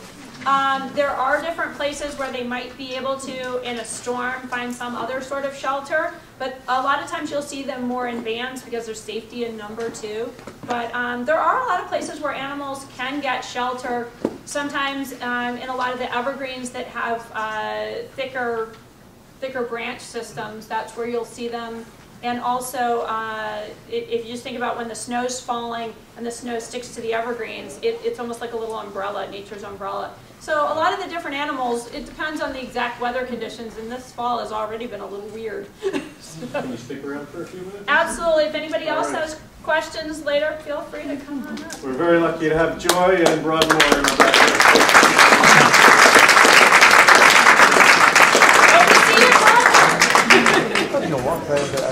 There are different places where they might be able to, in a storm, find some other sort of shelter, but a lot of times you'll see them more in bands because there's safety in number too. But there are a lot of places where animals can get shelter, sometimes in a lot of the evergreens that have thicker branch systems. That's where you'll see them. And also, if you just think about when the snow's falling and the snow sticks to the evergreens, it's almost like a little umbrella, nature's umbrella. So a lot of the different animals, it depends on the exact weather conditions, and this fall has already been a little weird. Can you stick around for a few minutes? Absolutely. If anybody else has questions later, feel free to come on up. We're very lucky to have Joy and Broadmoor in the back. Hope to see you, Broadmoor. I think I walked there, but